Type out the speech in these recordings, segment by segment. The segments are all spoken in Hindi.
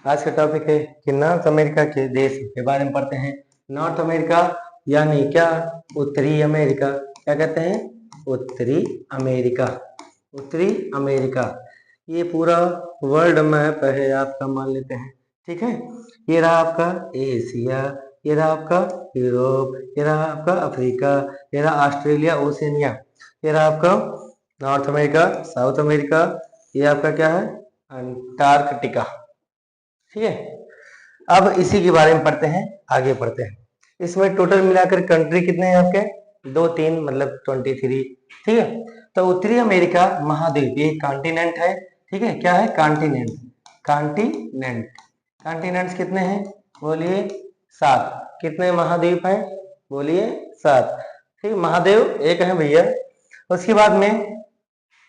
आज का टॉपिक है कि नॉर्थ अमेरिका के देश के बारे में पढ़ते हैं। नॉर्थ अमेरिका यानी क्या? उत्तरी अमेरिका। क्या कहते हैं? उत्तरी अमेरिका। उत्तरी अमेरिका ये पूरा वर्ल्ड मैप है, आपका मान लेते हैं। ठीक है, ये रहा आपका एशिया, ये रहा आपका यूरोप, ये रहा आपका अफ्रीका, ये रहा ऑस्ट्रेलिया, ओशिनिया, ये रहा आपका नॉर्थ अमेरिका, साउथ अमेरिका, ये आपका क्या है? अंटार्कटिका। ठीक है, अब इसी के बारे में पढ़ते हैं, आगे पढ़ते हैं। इसमें टोटल मिलाकर कंट्री कितने हैं आपके? 2 3 मतलब 23। ठीक है, तो उत्तरी अमेरिका महाद्वीप ये कॉन्टिनेंट है। ठीक है, क्या है? कॉन्टिनेंट। कॉन्टिनेंट कॉन्टिनेंट्स कितने हैं? बोलिए 7। कितने महाद्वीप हैं? बोलिए 7। ठीक, महादेव एक है भैया। उसके बाद में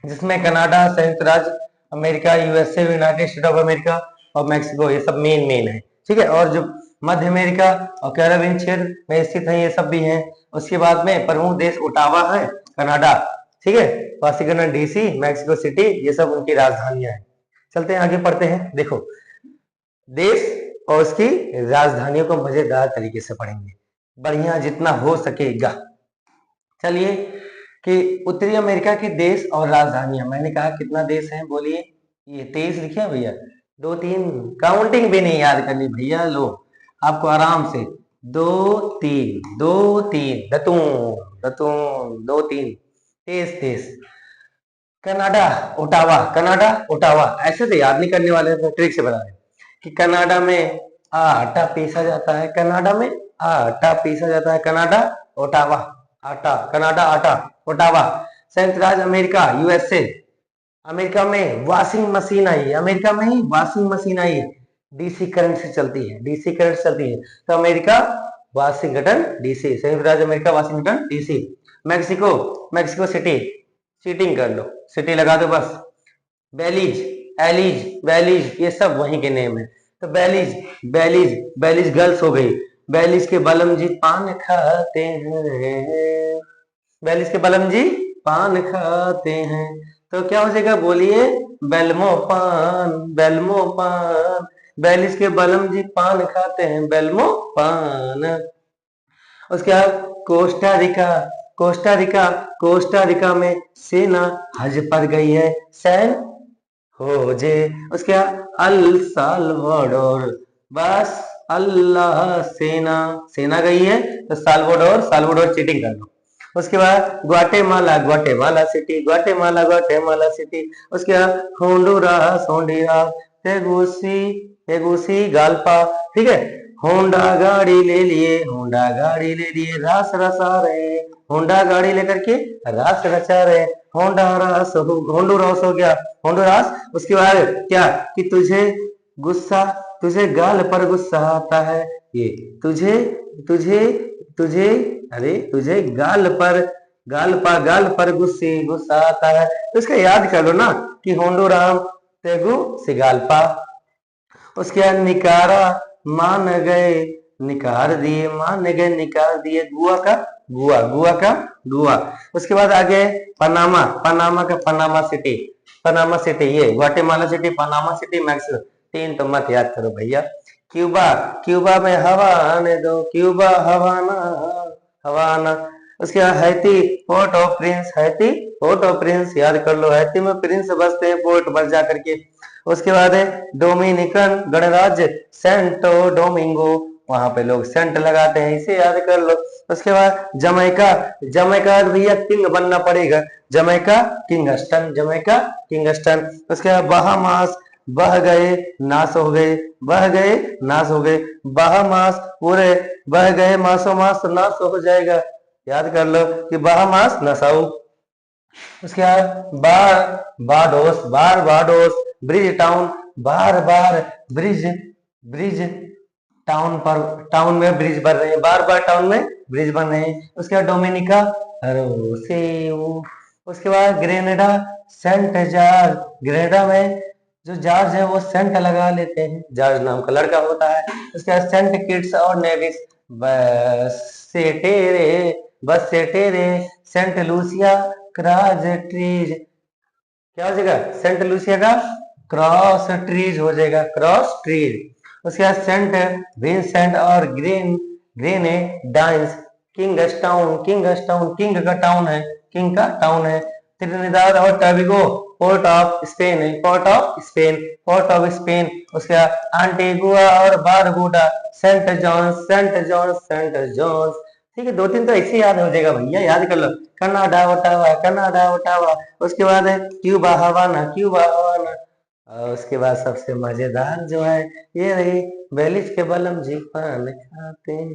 जिसमें कनाडा, संयुक्त राज्य America, USA, United state of America और मैक्सिको, ये सब मेन है। ठीक है, और जो मध्य अमेरिका और कैरेबियन क्षेत्र में स्थित है ये सब भी हैं। उसके बाद में प्रमुख देश ओटावा है, कनाडा। ठीक है, वाशिंगटन डीसी, मैक्सिको सिटी, ये सब उनकी राजधानियां हैं। चलते हैं आगे पढ़ते हैं। देखो, देश और उसकी राजधानियों को मजेदार तरीके से पढ़ेंगे, बढ़िया जितना हो सकेगा। चलिए, कि उत्तरी अमेरिका के देश और राजधानियां, मैंने कहा कितना देश है? बोलिए, ये 23 लिखे हैं भैया। 2 3 काउंटिंग भी नहीं याद करनी भैया। लो, आपको आराम से 2 3 दतून दतून 2 3 तेज तेज। कनाडा ओटावा, कनाडा ओटावा, ऐसे तो याद नहीं करने वाले, तो ट्रिक से बता रहे कि कनाडा में आटा पीसा जाता है, कनाडा में आटा पीसा जाता है, कनाडा ओटावा। आटा, कनाडा आटा, ओटावा। संयुक्त राज्य अमेरिका, यूएसए, अमेरिका में वॉशिंग मशीन आई है, अमेरिका में ही वॉशिंग मशीन आई है, डीसी करंट से चलती है, डीसी करंट से चलती है। तो अमेरिका वाशिंगटन डीसी, संयुक्त राज्य America Washington DC. Mexico, Mexico city, cheating कर लो, सिटी लगा दो बस। बेलीज, एलीज, बेलीज, ये सब वहीं के नेम है। तो बेलीज, बेलीज, बेलीज गर्ल्स हो गई। बेलीज के बलम जी पान खाते हैं, बेलीज के बलम जी पान खाते हैं। तो क्या हो जाएगा? बोलिए, बेलमो पान, बेलमो पान। बेलीज के बलम जी पान खाते हैं, बेलमो पान। उसके बाद Costa Rica, Costa Rica, Costa Rica में सेना हज पर गई है, सैन होजे। उसके बाद अल साल्वाडोर, बस अल्लाह, सेना, सेना गई है तो साल्वाडोर, साल्वाडोर चीटिंग कर लो। उसके बाद Guatemala, Guatemala city, Guatemala, Guatemala city. उसके बाद होंडुरास, होंडुरास, तेगुसी, तेगुसी गाल्पा। ठीक है, होंडा गाड़ी ले लिए, होंडा गाड़ी ले लिए, रास रचा रहे, होंडा गाड़ी लेकर के रास रचा रहे। होंडा रास हो, होंडुरास हो गया, होंडुरास। उसके बाद क्या कि तुझे गुस्सा, तुझे गाल पर गुस्सा आता है, ये तुझे, तुझे, तुझे, अरे तुझे गाल पर गुस्सा आता है। तो इसका याद कर लो ना कि होंडुराम तेगु सिगाल्पा। उसके बाद निकारा, मान गए, निकार दिए, मान गए, निकार दिए, गुआ का गुआ, गुआ का गुआ। उसके बाद आगे पनामा, पनामा का पनामा सिटी, पनामा सिटी, ये Guatemala city, Panama city, Mexico. 3 तो मत याद करो भैया। क्यूबा, क्यूबा में हवा आने दो, क्यूबा हवाना, हवाना। उसके बाद Haiti, port of Prince, Haiti, port of Prince, याद कर लो, हैती में प्रिंस बसते हैं पोर्ट बस जा करके। उसके बाद है डोमिनिकन गणराज्य, सेंटो डोमिंगो, वहां पे लोग सेंट लगाते हैं, इसे याद कर लो। उसके बाद जमैका, जमैका भैया किंग बनना पड़ेगा, जमैका किंगस्टन, जमैका किंगस्टन। उसके बाद बहामास, बह गए नाश हो गए, बह गए नाश हो गए, बहामास पूरे बह गए, मासो मास नाश हो जाएगा, याद कर लो कि बहामास नसाऊ। उसके बाद बारबाडोस, बारबाडोस, ब्रिज टाउन, बार बार ब्रिज, ब्रिज टाउन पर, टाउन में ब्रिज बन रहे हैं, बार बार टाउन में ब्रिज बन रहे हैं। उसके बाद डोमिनिका रोसेओ। उसके बाद ग्रेनेडा, सेंट जॉर्ज, ग्रेनेडा में जो जॉर्ज है वो सेंट लगा लेते हैं, जॉर्ज नाम का लड़का होता है। उसके बाद सेंट किट्स और Nevis, Basseterre, Basseterre, Saint Lucia, Castries. क्या हो जाएगा? सेंट लूसिया का क्रॉस ट्रीज हो जाएगा, क्रॉस ट्रीज। उसके बाद सेंट विंसेंट और ग्रेनेडाइंस, किंगस्टाउन, किंगस्टाउन किंग का टाउन है, किंग का टाउन है। त्रिनिदाद और टोबैगो पोर्ट ऑफ स्पेन है, Port of Spain, Port of Spain. उसके बाद एंटीगुआ और Barbuda, Saint John's, Saint John's, Saint John's. ठीक है, दो तीन तो ऐसे याद हो जाएगा भैया, याद कर लो। Canada Ottawa, Canada Ottawa. उसके बाद है क्यूबा हवाना, क्यूबा हवाना। और उसके बाद सबसे मजेदार जो है ये रही, बेलिज के बलम जी पान खाते हैं।